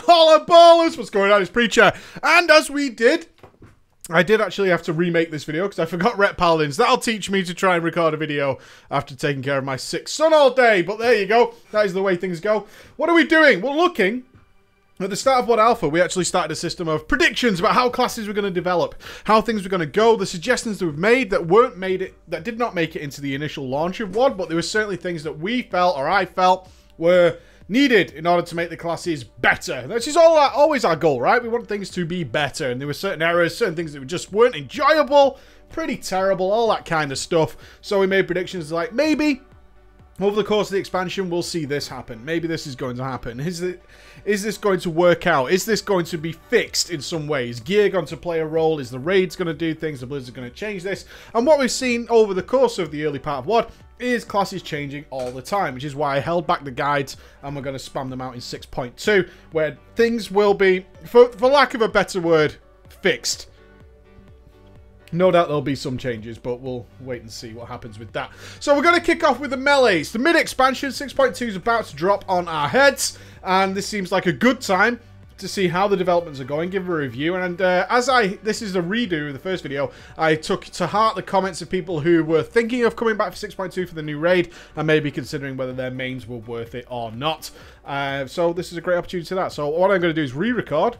Holla ballers! What's going on? It's Preacher. And as we did, I did actually have to remake this video because I forgot Rep Paladins. That'll teach me to try and record a video after taking care of my sick son all day. But there you go. That is the way things go. What are we doing? We're looking. At the start of WOD Alpha, we actually started a system of predictions about how classes were going to develop, how things were going to go, the suggestions that we've made that did not make it into the initial launch of WOD, but there were certainly things that we felt, or I felt, were needed in order to make the classes better. This is always our goal, right? We want things to be better, and there were certain errors, certain things that just weren't enjoyable, pretty terrible, all that kind of stuff. So we made predictions like, maybe over the course of the expansion, we'll see this happen. Maybe this is going to happen. Is this going to work out? Is this going to be fixed in some way? Is gear going to play a role? Is the raids going to do things? The Blizzard going to change this? And what we've seen over the course of the early part of WOD is classes changing all the time, which is why I held back the guides and we're going to spam them out in 6.2, where things will be, for lack of a better word, fixed. No doubt there'll be some changes, but we'll wait and see what happens with that. So we're going to kick off with the melees. The mid-expansion 6.2 is about to drop on our heads, and this seems like a good time to see how the developments are going, give a review. And this is a redo of the first video, I took to heart the comments of people who were thinking of coming back for 6.2 for the new raid, and maybe considering whether their mains were worth it or not. So this is a great opportunity to that. So what I'm going to do is re-record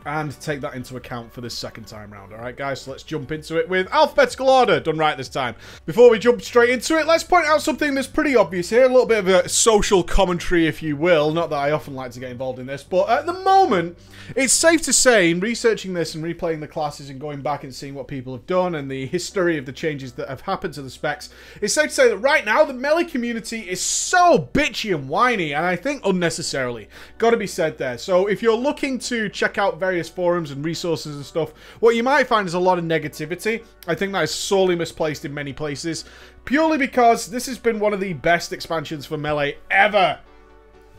and take that into account for this second time round. Alright guys, so let's jump into it with alphabetical order, done right this time. Before we jump straight into it, let's point out something that's pretty obvious here, a little bit of a social commentary if you will, not that I often like to get involved in this, but at the moment, it's safe to say, in researching this and replaying the classes and going back and seeing what people have done and the history of the changes that have happened to the specs, it's safe to say that right now, the melee community is so bitchy and whiny, and I think unnecessarily. Gotta be said there. So if you're looking to check out various forums and resources and stuff, what you might find is a lot of negativity. I think that is sorely misplaced in many places, purely because this has been one of the best expansions for melee ever.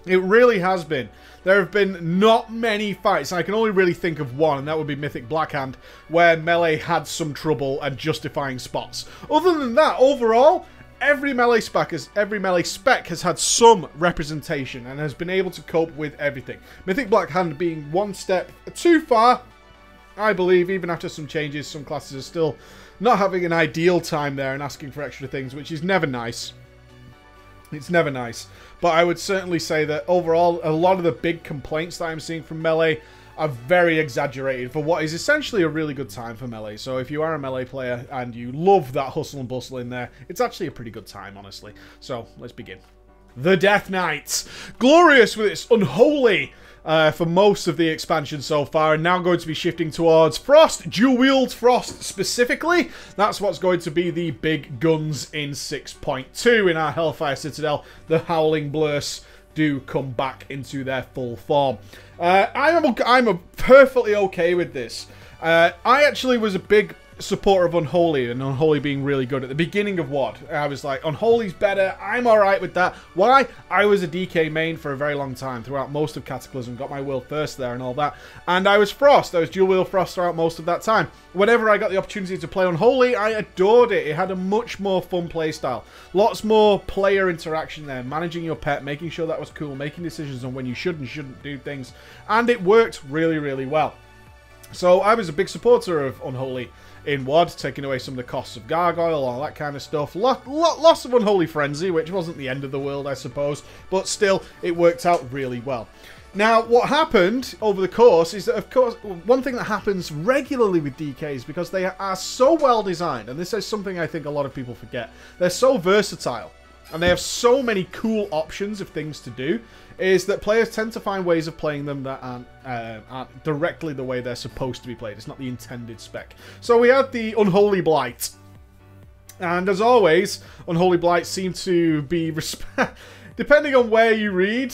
It really has been. There have been not many fights, and I can only really think of one, and that would be Mythic Blackhand, where melee had some trouble and justifying spots. Other than that, overall, every melee spec has had some representation and has been able to cope with everything. Mythic Blackhand being one step too far, I believe. Even after some changes, some classes are still not having an ideal time there and asking for extra things, which is never nice. It's never nice. But I would certainly say that overall, a lot of the big complaints that I'm seeing from melee are very exaggerated for what is essentially a really good time for melee. So if you are a melee player and you love that hustle and bustle in there, it's actually a pretty good time, honestly. So let's begin. The Death Knight. Glorious with its unholy for most of the expansion so far, and now going to be shifting towards Frost, dual-wield Frost specifically. That's what's going to be the big guns in 6.2 in our Hellfire Citadel. The Howling Blurs do come back into their full form. I'm perfectly okay with this. I actually was a big supporter of Unholy, and Unholy being really good at the beginning of WOD. I was like, Unholy's better, I'm alright with that. Why? I was a DK main for a very long time, throughout most of Cataclysm, got my world first there and all that. And I was Frost, I was dual wield Frost throughout most of that time. Whenever I got the opportunity to play Unholy, I adored it. It had a much more fun playstyle. Lots more player interaction there, managing your pet, making sure that was cool, making decisions on when you should and shouldn't do things. And it worked really, really well. So I was a big supporter of Unholy in WOD, taking away some of the costs of Gargoyle, all that kind of stuff. Loss of Unholy Frenzy, which wasn't the end of the world, I suppose, but still, it worked out really well. Now, what happened over the course is that, of course, one thing that happens regularly with DKs, because they are so well designed, and this is something I think a lot of people forget, they're so versatile, and they have so many cool options of things to do, is that players tend to find ways of playing them that aren't directly the way they're supposed to be played. It's not the intended spec. So we had the Unholy Blight. And as always, Unholy Blight seemed to be... Depending on where you read,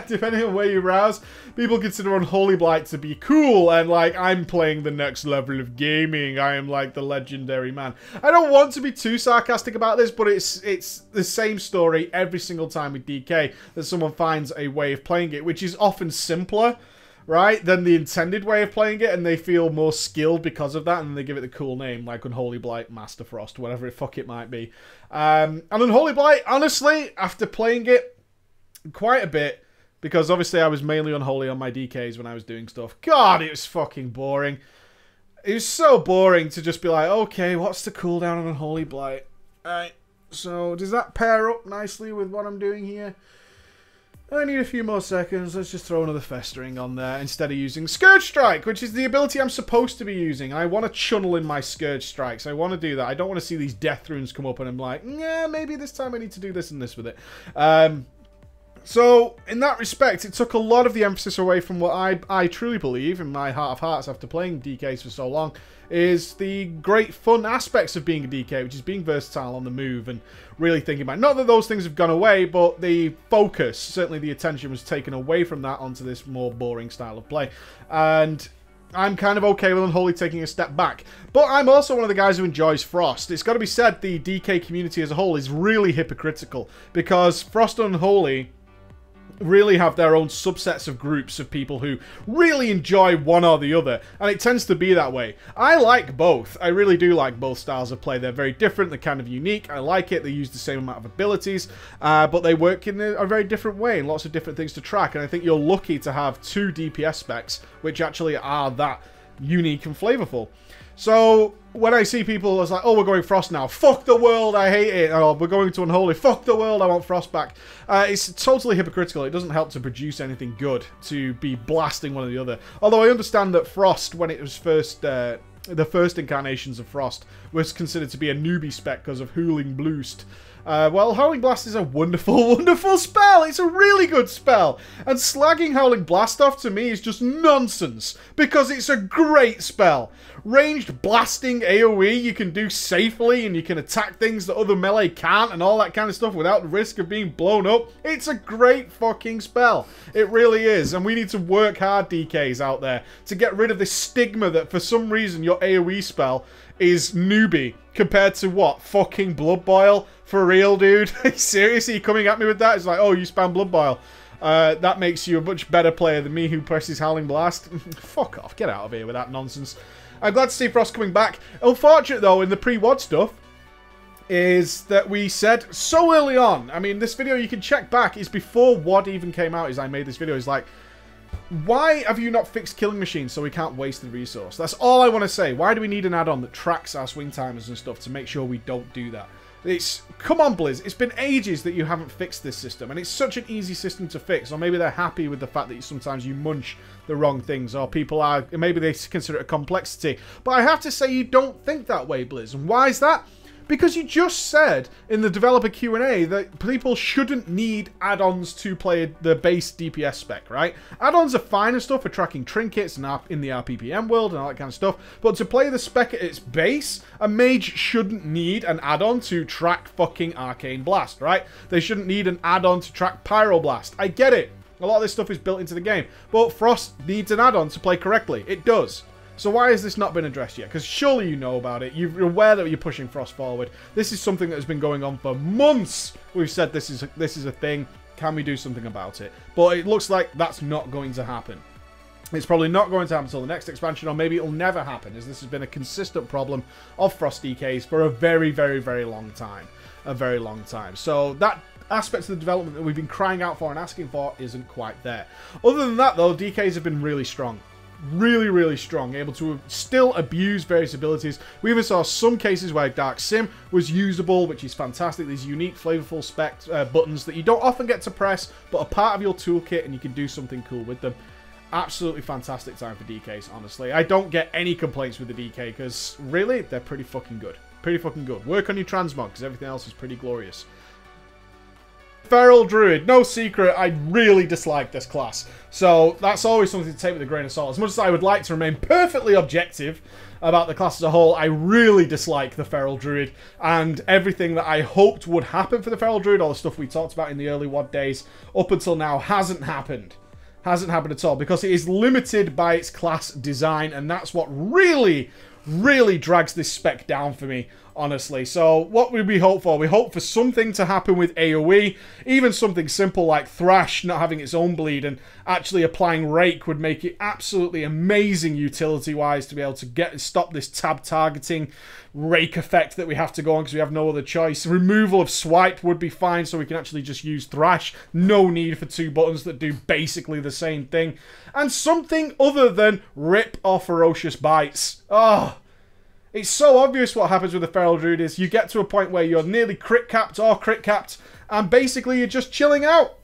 depending on where you browse, people consider Unholy Blight to be cool and like, I'm playing the next level of gaming, I am like the legendary man. I don't want to be too sarcastic about this, but it's the same story every single time with DK, that someone finds a way of playing it, which is often simpler, right, than the intended way of playing it, and they feel more skilled because of that, and they give it the cool name, like Unholy Blight, Master Frost, whatever the fuck it might be. And Unholy Blight, honestly, after playing it quite a bit, because obviously I was mainly unholy on my DKs when I was doing stuff. God, it was fucking boring. It was so boring to just be like, okay, what's the cooldown on Unholy Blight? Alright, so does that pair up nicely with what I'm doing here? I need a few more seconds. Let's just throw another Festering on there instead of using Scourge Strike, which is the ability I'm supposed to be using. I want to channel in my Scourge Strikes. I want to do that. I don't want to see these Death Runes come up and I'm like, yeah, maybe this time I need to do this and this with it. So, in that respect, it took a lot of the emphasis away from what I truly believe, in my heart of hearts after playing DKs for so long, is the great fun aspects of being a DK, which is being versatile on the move and really thinking about it. Not that those things have gone away, but the focus, certainly the attention, was taken away from that onto this more boring style of play. And I'm kind of okay with Unholy taking a step back. But I'm also one of the guys who enjoys Frost. It's got to be said, the DK community as a whole is really hypocritical, because Frost and Unholy really have their own subsets of groups of people who really enjoy one or the other, and it tends to be that way. I like both. I really do like both styles of play. They're very different, they're kind of unique. I like it. They use the same amount of abilities, but they work in a very different way and lots of different things to track, and I think you're lucky to have two DPS specs which actually are that unique and flavorful. So when I see people as like, oh, we're going Frost now, fuck the world, I hate it, or we're going to Unholy, fuck the world, I want Frost back, it's totally hypocritical. It doesn't help to produce anything good to be blasting one or the other. Although I understand that Frost, when it was first, the first incarnations of Frost, was considered to be a newbie spec because of Howling Blast. Well, Howling Blast is a wonderful, wonderful spell. It's a really good spell. And slagging Howling Blast off to me is just nonsense, because it's a great spell. Ranged blasting AoE you can do safely, and you can attack things that other melee can't, and all that kind of stuff without the risk of being blown up. It's a great fucking spell. It really is. And we need to work hard, DKs out there, to get rid of this stigma that for some reason your AoE spell is newbie compared to what? Fucking Blood Boil? For real, dude? Seriously, coming at me with that? It's like, oh, you spam Blood Boil. That makes you a much better player than me who presses Howling Blast. Fuck off. Get out of here with that nonsense. I'm glad to see Frost coming back. Unfortunate, though, in the pre-WOD stuff, is that we said so early on. I mean, this video, you can check back, is before WOD even came out, as I made this video. It's like, why have you not fixed killing machines so we can't waste the resource? That's all I want to say. Why do we need an add-on that tracks our swing timers and stuff to make sure we don't do that? Come on, Blizz. It's been ages that you haven't fixed this system, and it's such an easy system to fix. Or maybe they're happy with the fact that sometimes you munch the wrong things, or people are, maybe they consider it a complexity. But I have to say, you don't think that way, Blizz. And why is that? Because you just said in the developer Q&A that people shouldn't need add-ons to play the base DPS spec, right? Add-ons are fine and stuff for tracking trinkets and in the RPPM world and all that kind of stuff, but to play the spec at its base, a mage shouldn't need an add-on to track fucking Arcane Blast, right? They shouldn't need an add-on to track Pyroblast. I get it. A lot of this stuff is built into the game, but Frost needs an add-on to play correctly. It does. So why has this not been addressed yet? Because surely you know about it. You're aware that you're pushing Frost forward. This is something that has been going on for months. We've said this is a thing. Can we do something about it? But it looks like that's not going to happen. It's probably not going to happen until the next expansion, or maybe it'll never happen, as this has been a consistent problem of Frost DKs for a very, very, very long time. A very long time. So that aspect of the development that we've been crying out for and asking for isn't quite there. Other than that, though, DKs have been really strong. Really, really strong, able to still abuse various abilities. We even saw some cases where Dark Sim was usable, which is fantastic. These unique, flavorful spec buttons that you don't often get to press, but are part of your toolkit, and you can do something cool with them. Absolutely fantastic time for DKs, honestly. I don't get any complaints with the DK, because really, they're pretty fucking good. Pretty fucking good. Work on your transmog, because everything else is pretty glorious. Feral Druid, no secret, I really dislike this class. So that's always something to take with a grain of salt. As much as I would like to remain perfectly objective about the class as a whole, I really dislike the Feral Druid. And everything that I hoped would happen for the Feral Druid, all the stuff we talked about in the early WOD days, up until now, hasn't happened. Hasn't happened at all, because it is limited by its class design, and that's what really drags this spec down for me honestly. So what would we hope for? We hope for something to happen with AoE, even something simple like Thrash not having its own bleed and actually applying Rake would make it absolutely amazing utility-wise to be able to stop this tab targeting Rake effect that we have to go on because we have no other choice. Removal of Swipe would be fine, so we can actually just use Thrash. No need for 2 buttons that do basically the same thing. And something other than Rip or Ferocious Bites. Oh, it's so obvious what happens with the Feral Druid is you get to a point where you're nearly crit capped or crit capped, and basically you're just chilling out.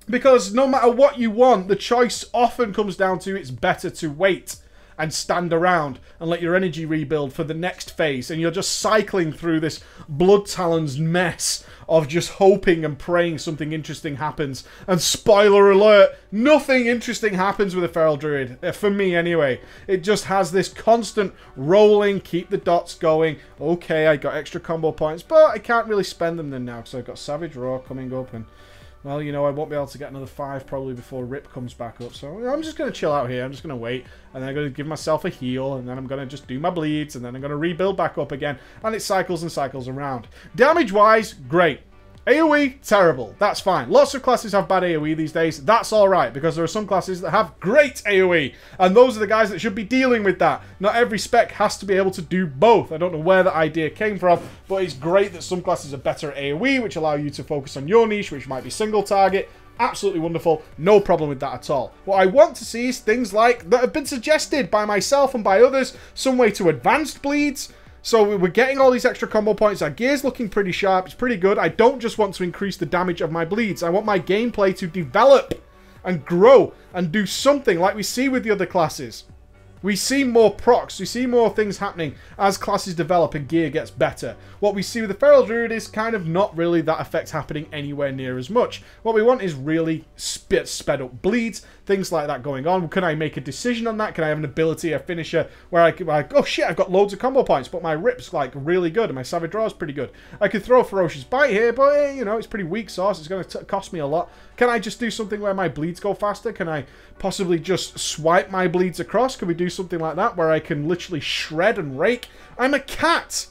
Because no matter what you want, the choice often comes down to it's better to wait and stand around and let your energy rebuild for the next phase. And you're just cycling through this Blood Talons mess of just hoping and praying something interesting happens. And spoiler alert, nothing interesting happens with a Feral Druid. For me anyway. It just has this constant rolling, keep the dots going. Okay, I got extra combo points, but I can't really spend them then now because I've got Savage Roar coming up and... well, you know, I won't be able to get another 5 probably before Rip comes back up. So I'm just going to chill out here. I'm just going to wait. And then I'm going to give myself a heal. And then I'm going to just do my bleeds. And then I'm going to rebuild back up again. And it cycles and cycles around. Damage-wise, great. AoE, terrible. That's fine. Lots of classes have bad AoE these days. That's alright, because there are some classes that have great AoE. And those are the guys that should be dealing with that. Not every spec has to be able to do both. I don't know where the idea came from, but it's great that some classes are better at AoE, which allow you to focus on your niche, which might be single target. Absolutely wonderful. No problem with that at all. What I want to see is things like, that have been suggested by myself and by others, some way to advanced bleeds. So we're getting all these extra combo points. Our gear's looking pretty sharp. It's pretty good. I don't just want to increase the damage of my bleeds. I want my gameplay to develop and grow and do something like we see with the other classes. We see more procs, we see more things happening as classes develop and gear gets better. What we see with the Feral Druid is kind of not really that effect happening anywhere near as much. What we want is really sped up bleeds, things like that going on. Can I make a decision on that? Can I have an ability, a finisher, where I can, like, oh shit, I've got loads of combo points, but my Rip's like really good and my Savage Roar is pretty good. I could throw a Ferocious Bite here, but you know, it's pretty weak sauce. It's going to cost me a lot. Can I just do something where my bleeds go faster? Can I possibly just swipe my bleeds across? Can we do something like that where I can literally shred and rake? I'm a cat.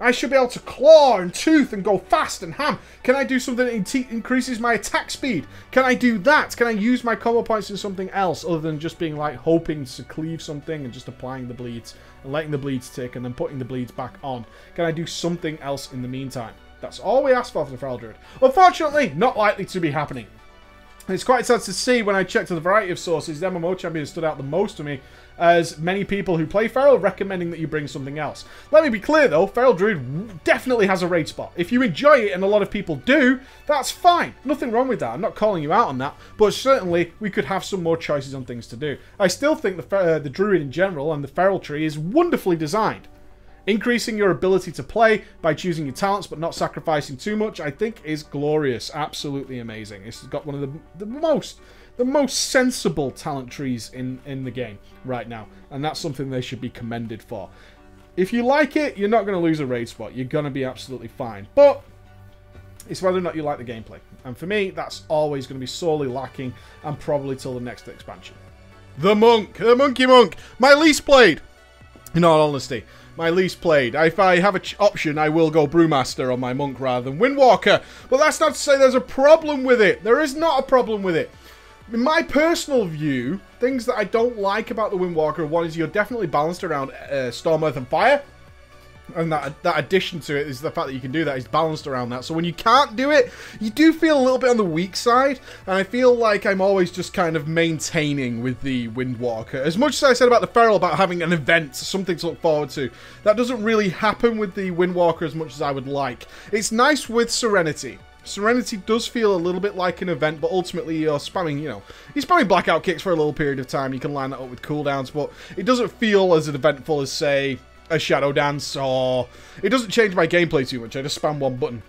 I should be able to claw and tooth and go fast and ham. Can I do something that increases my attack speed? Can I do that? Can I use my combo points in something else other than just being like hoping to cleave something and just applying the bleeds and letting the bleeds tick and then putting the bleeds back on? Can I do something else in the meantime? That's all we ask for the Feral Druid. Unfortunately, not likely to be happening. It's quite sad to see when I checked a variety of sources, the MMO champion stood out the most to me, as many people who play Feral recommending that you bring something else. Let me be clear though, Feral Druid definitely has a raid spot. If you enjoy it, and a lot of people do, that's fine. Nothing wrong with that. I'm not calling you out on that, but certainly we could have some more choices on things to do. I still think the Druid in general and the Feral tree is wonderfully designed. Increasing your ability to play by choosing your talents but not sacrificing too much, I think, is glorious. Absolutely amazing. It's got one of the most sensible talent trees in the game right now, and that's something they should be commended for. If you like it, you're not going to lose a raid spot. You're going to be absolutely fine. But it's whether or not you like the gameplay. And for me, that's always going to be sorely lacking, and probably till the next expansion. The Monk. The Monkey Monk. My least played. In all honesty. My least played. If I have an option, I will go Brewmaster on my Monk rather than Windwalker. But that's not to say there's a problem with it. There is not a problem with it. In my personal view, things that I don't like about the Windwalker, one is you're definitely balanced around Storm, Earth and Fire. And that addition to it is the fact that you can do that is balanced around that. So when you can't do it, you do feel a little bit on the weak side. And I feel like I'm always just kind of maintaining with the Windwalker. As much as I said about the Feral, about having an event, something to look forward to, that doesn't really happen with the Windwalker as much as I would like. It's nice with Serenity. Serenity does feel a little bit like an event, but ultimately you're spamming, you know, you're spamming blackout kicks for a little period of time. You can line that up with cooldowns, but it doesn't feel as eventful as, say, a Shadow Dance, or it doesn't change my gameplay too much. I just spam one button,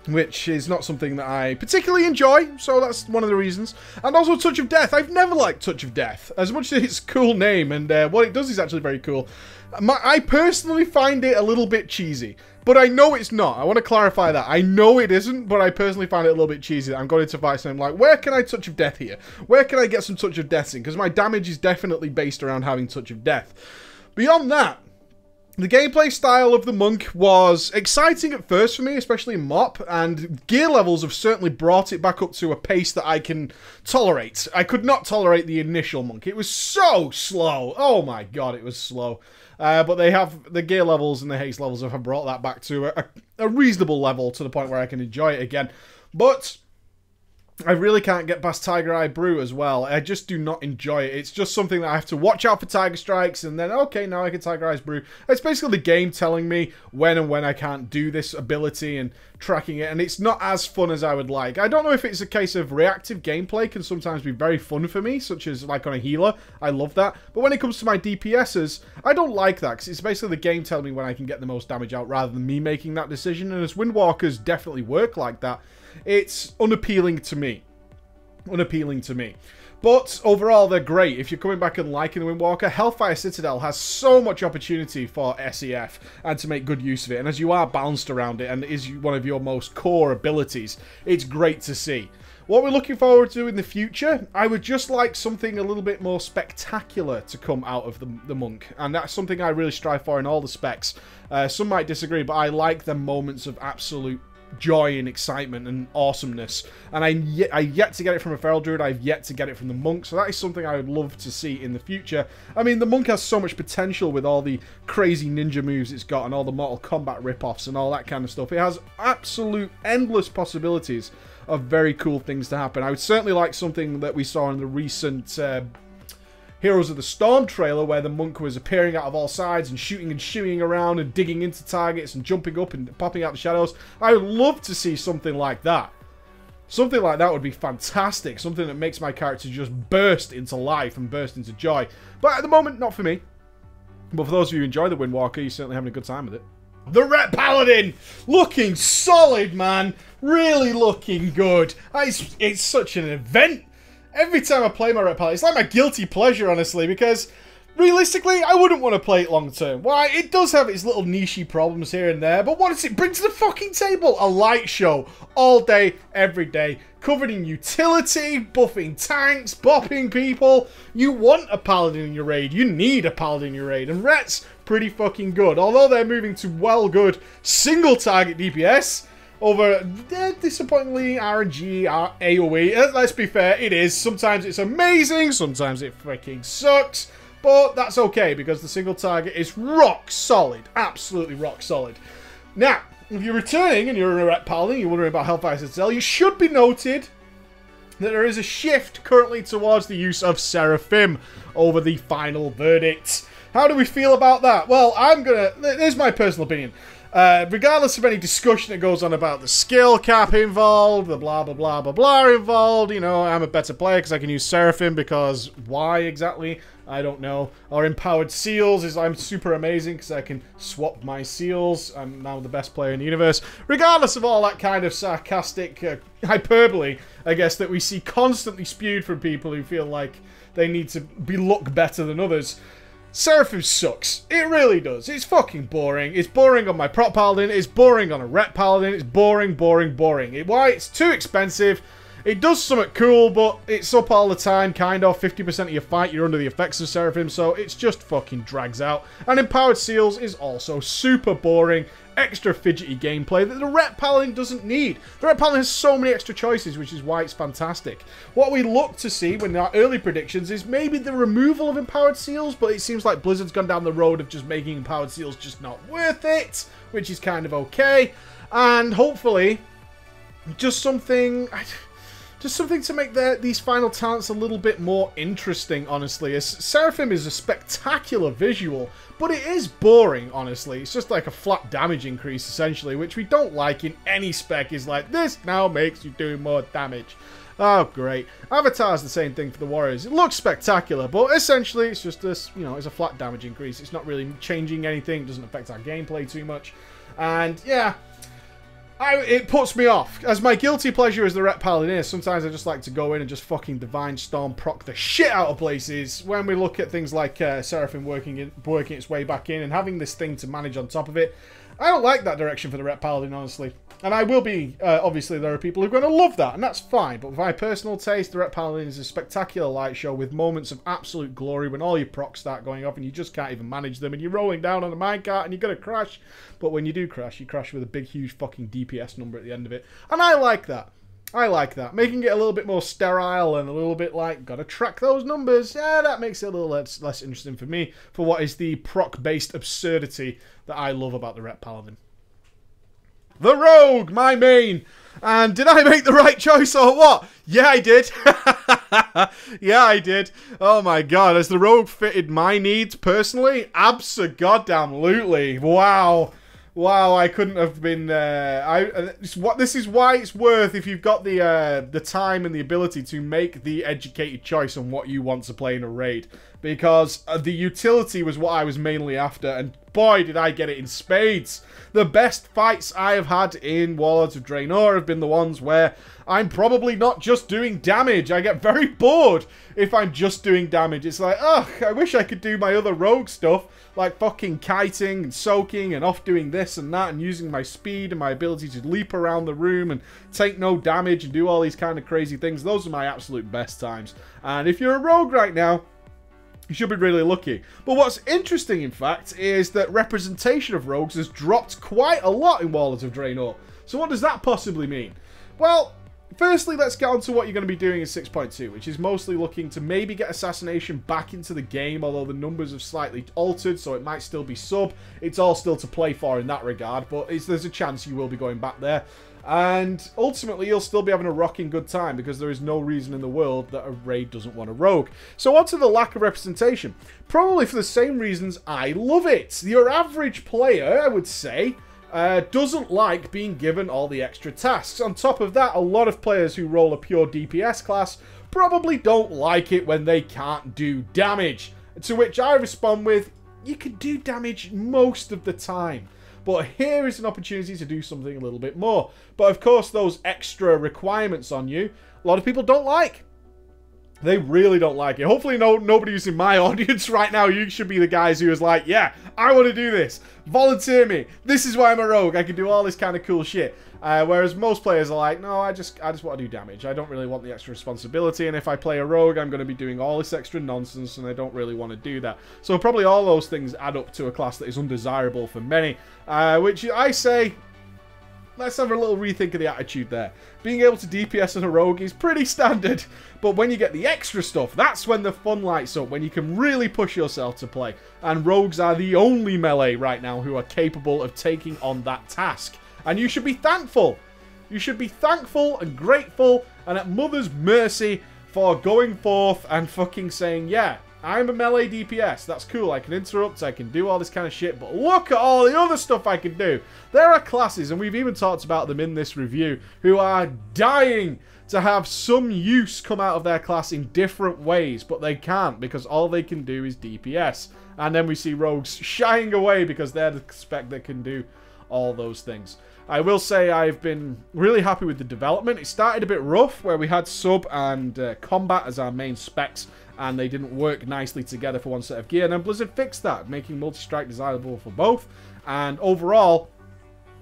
which is not something that I particularly enjoy, so that's one of the reasons. And also Touch of Death. I've never liked Touch of Death, as much as it's a cool name, and what it does is actually very cool. I personally find it a little bit cheesy, but I know it's not. I want to clarify that. I know it isn't, but I personally find it a little bit cheesy. I'm going into fights and I'm like, where can I Touch of Death here? Where can I get some Touch of Death in? Because my damage is definitely based around having Touch of Death. Beyond that, The gameplay style of the monk was exciting at first for me, especially in MOP, and gear levels have certainly brought it back up to a pace that I can tolerate. I could not tolerate the initial monk. It was so slow. Oh my god, it was slow. But they have, the gear levels and the haste levels have brought that back to a reasonable level, to the point where I can enjoy it again. But I really can't get past Tiger Eye Brew as well. I just do not enjoy it. It's just something that I have to watch out for Tiger Strikes, and then, okay, now I can Tiger Eyes Brew. It's basically the game telling me when and when I can't do this ability and tracking it, and it's not as fun as I would like. I don't know if it's a case of reactive gameplay can sometimes be very fun for me, such as like on a healer. I love that. But when it comes to my DPSs, I don't like that, because it's basically the game telling me when I can get the most damage out rather than me making that decision, and as Windwalkers definitely work like that, it's unappealing to me. Unappealing to me. But overall, they're great. If you're coming back and liking the Windwalker, Hellfire Citadel has so much opportunity for SEF and to make good use of it. And as you are balanced around it and it is one of your most core abilities, it's great to see. What we're looking forward to in the future, I would just like something a little bit more spectacular to come out of the monk. And that's something I really strive for in all the specs. Some might disagree, but I like the moments of absolute joy and excitement and awesomeness, and I yet to get it from a feral druid. I've yet to get it from the monk, so that is something I would love to see in the future. I mean, the monk has so much potential with all the crazy ninja moves it's got and all the Mortal Kombat rip-offs and all that kind of stuff. It has absolute endless possibilities of very cool things to happen. I would certainly like something that we saw in the recent Heroes of the Storm trailer, where the monk was appearing out of all sides and shooting and shooing around and digging into targets and jumping up and popping out the shadows. I would love to see something like that. Something like that would be fantastic. Something that makes my character just burst into life and burst into joy. But at the moment, not for me. But for those of you who enjoy the Windwalker, you're certainly having a good time with it. The Ret Paladin! Looking solid, man. Really looking good. It's such an event. Every time I play my Ret Paladin, it's like my guilty pleasure, honestly, because realistically, I wouldn't want to play it long term. Why? It does have its little niche problems here and there, but what does it bring to the fucking table? A light show. All day, every day. Covered in utility, buffing tanks, bopping people. You want a Paladin in your raid. You need a Paladin in your raid. And Ret's pretty fucking good. Although they're moving to well good single target DPS over disappointingly RNG, AoE. Let's be fair, it is. Sometimes it's amazing, sometimes it freaking sucks. But that's okay, because the single target is rock solid. Absolutely rock solid. Now, if you're returning and you're a Ret Paladin, you're wondering about Hellfire Citadel, you should be noted that there is a shift currently towards the use of Seraphim over the final verdict. How do we feel about that? Well, here's my personal opinion. Regardless of any discussion that goes on about the skill cap involved, the blah blah blah blah blah involved, you know, I'm a better player because I can use Seraphim, because why exactly? I don't know. Or Empowered Seals is I'm super amazing because I can swap my seals. I'm now the best player in the universe. Regardless of all that kind of sarcastic hyperbole, I guess, that we see constantly spewed from people who feel like they need to look better than others, Seraphim sucks. It really does. It's fucking boring. It's boring on my prop paladin. It's boring on a Ret paladin. It's boring, boring, boring. Why? It's too expensive. It does something cool, but it's up all the time, kind of. 50% of your fight, you're under the effects of Seraphim, so it's just fucking drags out. And Empowered Seals is also super boring, extra fidgety gameplay that the Ret Paladin doesn't need. The Ret Paladin has so many extra choices, which is why it's fantastic. What we look to see when our early predictions is maybe the removal of Empowered Seals, but it seems like Blizzard's gone down the road of just making Empowered Seals just not worth it, which is kind of okay. And hopefully, just something to make these final talents a little bit more interesting, honestly. Seraphim is a spectacular visual, but it is boring, honestly. It's just like a flat damage increase, essentially, which we don't like in any spec. Is like, this now makes you do more damage. Oh, great. Avatar's the same thing for the Warriors. It looks spectacular, but essentially it's just this, you know, it's a flat damage increase. It's not really changing anything. It doesn't affect our gameplay too much. And, yeah, it puts me off. As my guilty pleasure as the Ret Paladin is, sometimes I just like to go in and just fucking Divine Storm proc the shit out of places. When we look at things like Seraphim working its way back in and having this thing to manage on top of it, I don't like that direction for the Ret Paladin, honestly. And I will be, obviously there are people who are going to love that, and that's fine. But with my personal taste, the Ret Paladin is a spectacular light show with moments of absolute glory when all your procs start going off and you just can't even manage them, and you're rolling down on a minecart and you're going to crash. But when you do crash, you crash with a big, huge fucking DPS number at the end of it. And I like that. I like that. Making it a little bit more sterile and a little bit like, gotta track those numbers. Yeah, that makes it a little less interesting for me for what is the proc-based absurdity that I love about the Ret Paladin. The Rogue, my main. And did I make the right choice or what? Yeah, I did. Yeah, I did. Oh my god, has the Rogue fitted my needs personally? Abso-goddamn-lutely. Wow. Wow, I couldn't have been. This is why it's worth if you've got the time and the ability to make the educated choice on what you want to play in a raid, because the utility was what I was mainly after, and boy, did I get it in spades. The best fights I have had in Warlords of Draenor have been the ones where I'm probably not just doing damage. I get very bored if I'm just doing damage. It's like, ugh, I wish I could do my other rogue stuff, like fucking kiting and soaking and off doing this and that and using my speed and my ability to leap around the room and take no damage and do all these kind of crazy things. Those are my absolute best times. And if you're a rogue right now, you should be really lucky. But what's interesting, in fact, is that representation of rogues has dropped quite a lot in Warlords of Draenor. So what does that possibly mean? Well, firstly, let's get on to what you're going to be doing in 6.2, which is mostly looking to maybe get Assassination back into the game, although the numbers have slightly altered, so it might still be sub. It's all still to play for in that regard, but there's a chance you will be going back there. And ultimately, you'll still be having a rocking good time, because there is no reason in the world that a raid doesn't want a rogue. So on to the lack of representation. Probably for the same reasons I love it. Your average player, I would say, doesn't like being given all the extra tasks. On top of that, a lot of players who roll a pure DPS class probably don't like it when they can't do damage. To which I respond with, you can do damage most of the time. But here is an opportunity to do something a little bit more. But of course, those extra requirements on you, a lot of people don't like. They really don't like it. Hopefully nobody who's in my audience right now, you should be the guys who is like, yeah, I want to do this. Volunteer me. This is why I'm a rogue. I can do all this kind of cool shit. Whereas most players are like, no, I just want to do damage. I don't really want the extra responsibility. And if I play a rogue, I'm going to be doing all this extra nonsense, and I don't really want to do that. So probably all those things add up to a class that is undesirable for many. Which I say, let's have a little rethink of the attitude there. Being able to DPS on a rogue is pretty standard, but when you get the extra stuff, that's when the fun lights up, when you can really push yourself to play. And rogues are the only melee right now who are capable of taking on that task. And you should be thankful. You should be thankful and grateful and at mother's mercy for going forth and fucking saying, yeah, I'm a melee DPS. That's cool. I can interrupt. I can do all this kind of shit. But look at all the other stuff I can do. There are classes, and we've even talked about them in this review, who are dying to have some use come out of their class in different ways. But they can't, because all they can do is DPS. And then we see rogues shying away because they're the spec that can do all those things. I will say I've been really happy with the development. It started a bit rough, where we had sub and combat as our main specs, and they didn't work nicely together for one set of gear. And then Blizzard fixed that, making multi-strike desirable for both. And overall,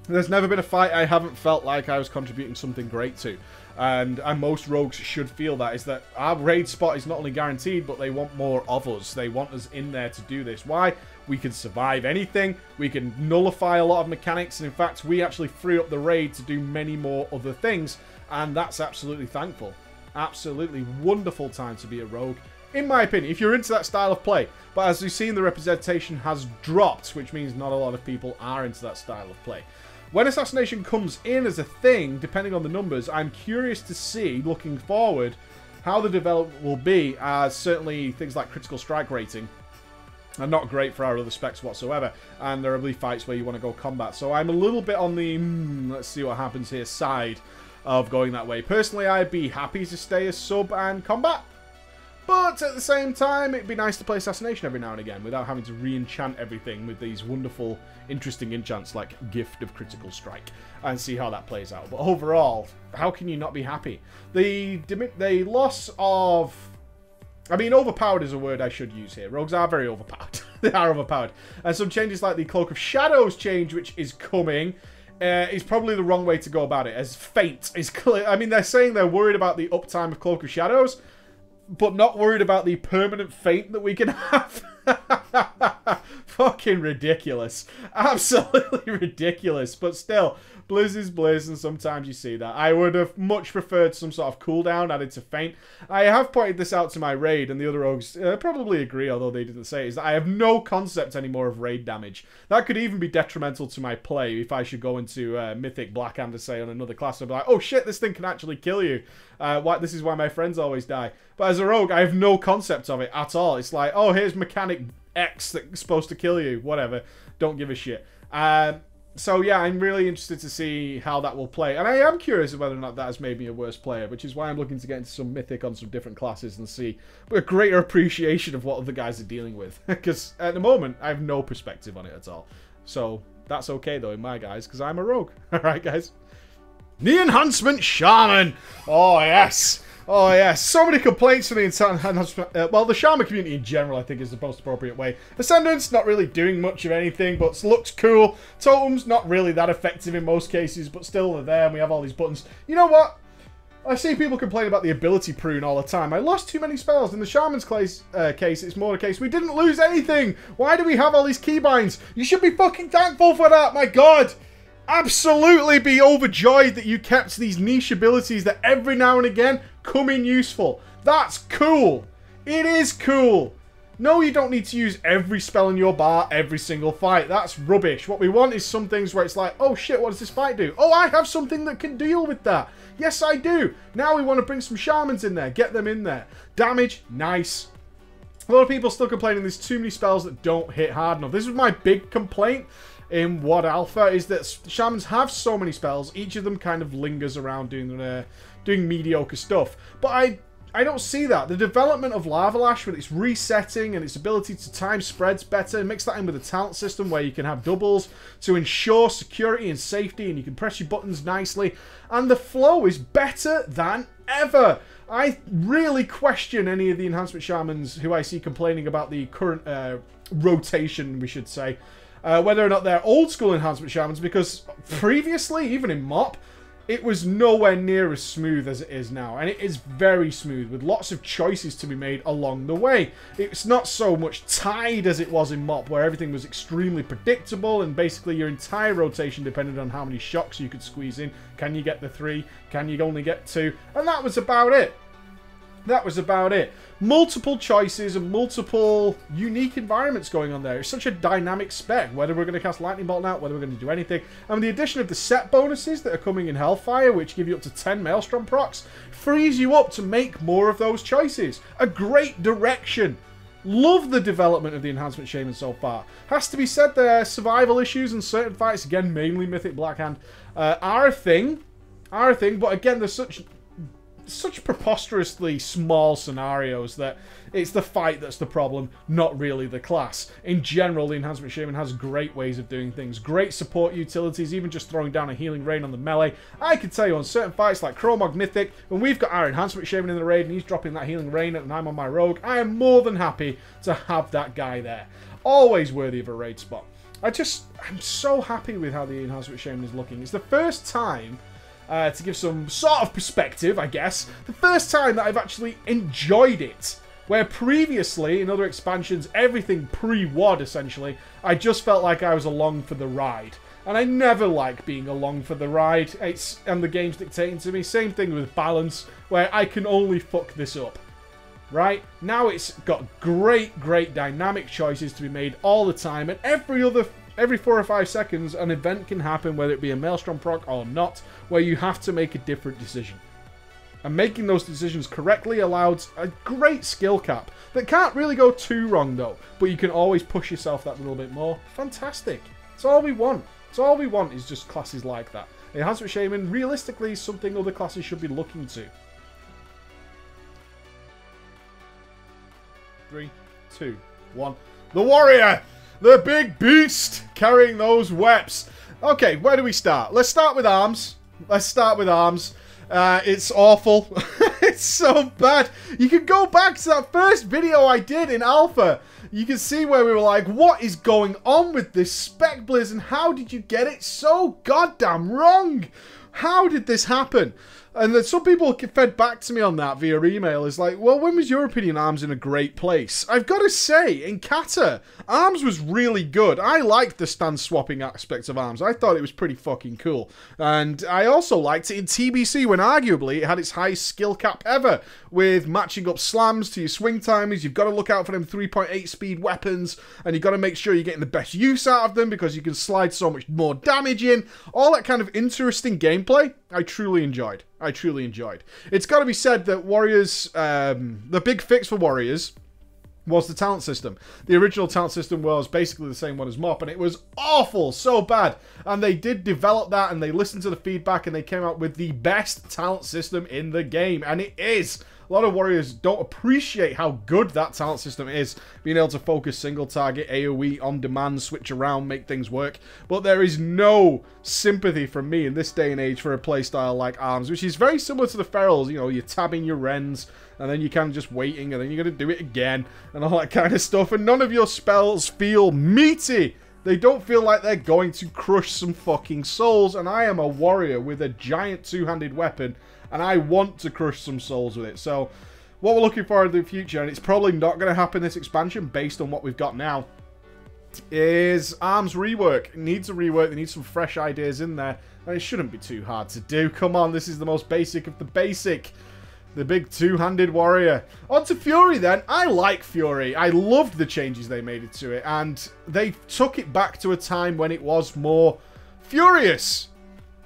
there's never been a fight I haven't felt like I was contributing something great to. And most rogues should feel that, is that our raid spot is not only guaranteed, but they want more of us. They want us in there to do this. Why? We can survive anything. We can nullify a lot of mechanics. And in fact, we actually free up the raid to do many more other things. And that's absolutely thankful. Absolutely wonderful time to be a rogue, in my opinion, if you're into that style of play. But as we've seen, the representation has dropped, which means not a lot of people are into that style of play. When Assassination comes in as a thing, depending on the numbers, I'm curious to see, looking forward, how the development will be, as certainly things like critical strike rating are not great for our other specs whatsoever, and there will be fights where you want to go combat. So I'm a little bit on the, let's see what happens here, side of going that way. Personally, I'd be happy to stay as sub and combat, but at the same time, it'd be nice to play Assassination every now and again without having to re-enchant everything with these wonderful, interesting enchants like Gift of Critical Strike, and see how that plays out. But overall, how can you not be happy? The loss of... I mean, overpowered is a word I should use here. Rogues are very overpowered. They are overpowered. And some changes like the Cloak of Shadows change, which is coming, is probably the wrong way to go about it. As Feint is clear. I mean, they're saying they're worried about the uptime of Cloak of Shadows, but not worried about the permanent feint that we can have. Fucking ridiculous. Absolutely ridiculous. But still, Blizz is Blizz, and sometimes you see that. I would have much preferred some sort of cooldown added to feint. I have pointed this out to my raid, and the other rogues probably agree, although they didn't say it, is that I have no concept anymore of raid damage. That could even be detrimental to my play if I should go into Mythic Blackhand to say on another class. I'd be like, oh shit, this thing can actually kill you. This is why my friends always die. But as a rogue, I have no concept of it at all. It's like, oh, here's mechanic X that's supposed to kill you. Whatever. Don't give a shit. So yeah, I'm really interested to see how that will play. And I am curious whether or not that has made me a worse player, which is why I'm looking to get into some Mythic on some different classes and see a greater appreciation of what other guys are dealing with. Because at the moment, I have no perspective on it at all. So that's okay though in my guys, because I'm a rogue. Alright guys. The Enhancement Shaman! Oh yes! Oh yes, so many complaints from the enhancement. Well, the Shaman community in general, I think, is the most appropriate way. Ascendant's not really doing much of anything, but looks cool. Totem's not really that effective in most cases, but still they're there, and we have all these buttons. You know what? I see people complain about the ability prune all the time. I lost too many spells. In the Shaman's case, it's more a case we didn't lose anything. Why do we have all these keybinds? You should be fucking thankful for that, my god! Absolutely be overjoyed that you kept these niche abilities that every now and again come in useful. That's cool. It is cool. No, you don't need to use every spell in your bar every single fight. That's rubbish. What we want is some things where it's like, oh shit, what does this fight do? Oh, I have something that can deal with that. Yes, I do. Now we want to bring some shamans in there. Get them in there. Damage, nice. A lot of people still complaining there's too many spells that don't hit hard enough. This is my big complaint in WoD Alpha, is that shamans have so many spells, each of them kind of lingers around doing mediocre stuff. But I don't see that. The development of Lava Lash with its resetting and its ability to time spreads better, mix that in with a talent system where you can have doubles to ensure security and safety, and you can press your buttons nicely, and the flow is better than ever. I really question any of the enhancement shamans who I see complaining about the current rotation, we should say. Whether or not they're old school enhancement shamans, because previously, even in MOP, it was nowhere near as smooth as it is now. And it is very smooth, with lots of choices to be made along the way. It's not so much tied as it was in MOP, where everything was extremely predictable, and basically your entire rotation depended on how many shocks you could squeeze in. Can you get the 3? Can you only get 2? And that was about it. That was about it. Multiple choices and multiple unique environments going on there. It's such a dynamic spec, whether we're going to cast Lightning Bolt now, whether we're going to do anything. And with the addition of the set bonuses that are coming in Hellfire, which give you up to 10 Maelstrom procs, frees you up to make more of those choices. A great direction. Love the development of the Enhancement Shaman so far. Has to be said, their survival issues in certain fights, again, mainly Mythic Blackhand, are a thing. But again, there's such preposterously small scenarios that it's the fight that's the problem, not really the class. In general, the Enhancement Shaman has great ways of doing things, great support utilities, even just throwing down a Healing Rain on the melee. I can tell you on certain fights like Chromog Mythic, when we've got our Enhancement Shaman in the raid and he's dropping that Healing Rain and I'm on my rogue, I am more than happy to have that guy there. Always worthy of a raid spot. I'm so happy with how the Enhancement Shaman is looking. It's the first time, to give some sort of perspective, I guess, the first time that I've actually enjoyed it. Where previously, in other expansions, everything pre-WoD, essentially, I just felt like I was along for the ride. And I never like being along for the ride, and the game's dictating to me. Same thing with balance, where I can only fuck this up. Right? Now it's got great dynamic choices to be made all the time, and every 4 or 5 seconds, an event can happen, whether it be a Maelstrom proc or not, where you have to make a different decision. And making those decisions correctly allows a great skill cap that can't really go too wrong, though. But you can always push yourself that little bit more. Fantastic. It's all we want. It's all we want is just classes like that. Enhancement Shaman, realistically, is something other classes should be looking to. 3, 2, 1. The Warrior! The big beast carrying those weps. Okay, where do we start? Let's start with arms. It's awful. It's so bad. You can go back to that first video I did in Alpha. You can see where we were like, what is going on with this spec, Blizz, and how did you get it so goddamn wrong? How did this happen? And then some people fed back to me on that via email. Is like, well, when was your opinion ARMS in a great place? I've got to say, in Kata, ARMS was really good. I liked the stance swapping aspects of ARMS. I thought it was pretty fucking cool. And I also liked it in TBC when arguably it had its highest skill cap ever, with matching up slams to your swing timers. You've got to look out for them 3.8 speed weapons, and you've got to make sure you're getting the best use out of them because you can slide so much more damage in. All that kind of interesting gameplay, I truly enjoyed. I truly enjoyed. It's got to be said that Warriors, the big fix for Warriors was the talent system. The original talent system was basically the same one as MOP, and it was awful, so bad. And they did develop that, and they listened to the feedback, and they came out with the best talent system in the game, and it is. A lot of Warriors don't appreciate how good that talent system is, being able to focus single target, AoE, on demand, switch around, make things work. But there is no sympathy from me in this day and age for a playstyle like ARMS, which is very similar to the Ferals. You know, you're tabbing your Rens, and then you're kind of just waiting, and then you're going to do it again, and all that kind of stuff. And none of your spells feel meaty. They don't feel like they're going to crush some fucking souls, and I am a warrior with a giant two-handed weapon, and I want to crush some souls with it. So, what we're looking for in the future, and it's probably not going to happen this expansion based on what we've got now, is ARMS rework. It needs a rework. They need some fresh ideas in there, and it shouldn't be too hard to do. Come on, this is the most basic of the basic. The big two-handed warrior. On to Fury then. I like Fury. I loved the changes they made to it, and they took it back to a time when it was more furious.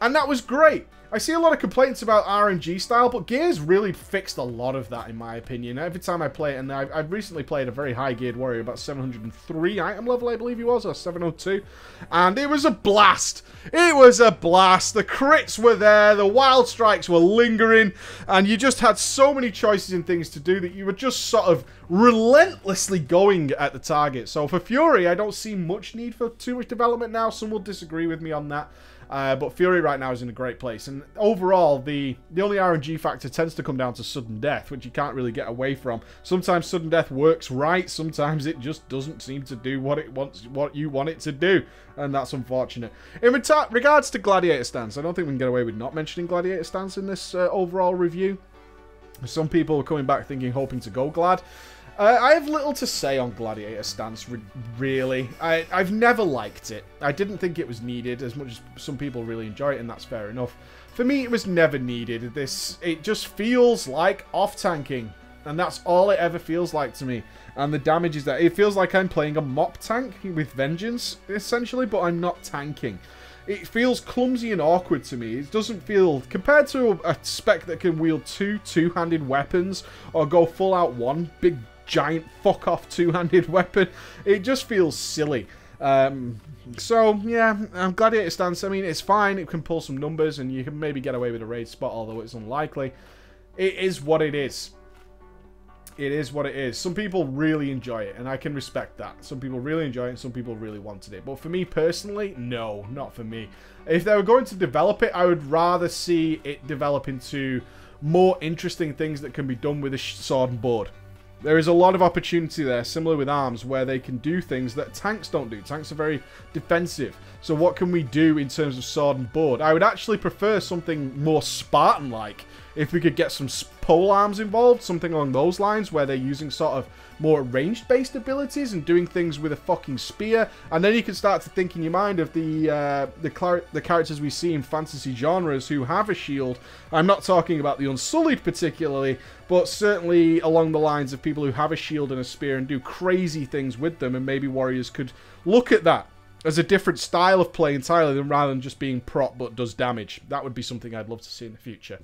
And that was great. I see a lot of complaints about RNG style, but Gears really fixed a lot of that, in my opinion. Every time I play it, and I've recently played a very high-geared warrior, about 703 item level, I believe he was, or 702, and it was a blast. It was a blast. The crits were there, the wild strikes were lingering, and you just had so many choices and things to do that you were just sort of relentlessly going at the target. So for Fury, I don't see much need for too much development now. Some will disagree with me on that. But Fury right now is in a great place. And overall, the only RNG factor tends to come down to sudden death, which you can't really get away from. Sometimes sudden death works right. Sometimes it just doesn't seem to do what you want it to do. And that's unfortunate. In regards to Gladiator stance, I don't think we can get away with not mentioning Gladiator stance in this overall review. Some people are coming back hoping to go Glad. I have little to say on Gladiator stance, really. I've never liked it. I didn't think it was needed as much as some people really enjoy it, and that's fair enough. For me, it was never needed. It just feels like off-tanking, and that's all it ever feels like to me. And the damage is that it feels like I'm playing a mop tank with vengeance, essentially, but I'm not tanking. It feels clumsy and awkward to me. It doesn't feel, compared to a spec that can wield two-handed weapons, or go full out one big giant fuck off two-handed weapon, it just feels silly. So yeah, Gladiator stance, I mean, it's fine, it can pull some numbers and you can maybe get away with a raid spot, although it's unlikely. It is what it is. It is what it is. Some people really enjoy it, and I can respect that. Some people really enjoy it, and some people really wanted it. But for me personally, no, not for me. If they were going to develop it, I would rather see it develop into more interesting things that can be done with a sword and board. There is a lot of opportunity there, similar with ARMS, where they can do things that tanks don't do. Tanks are very defensive. So what can we do in terms of sword and board? I would actually prefer something more Spartan-like. If we could get some pole arms involved, something along those lines, where they're using sort of more ranged-based abilities and doing things with a fucking spear. And then you can start to think in your mind of the characters we see in fantasy genres who have a shield. I'm not talking about the Unsullied particularly, but certainly along the lines of people who have a shield and a spear and do crazy things with them, and maybe Warriors could look at that as a different style of play entirely, rather than just being prop but does damage. That would be something I'd love to see in the future.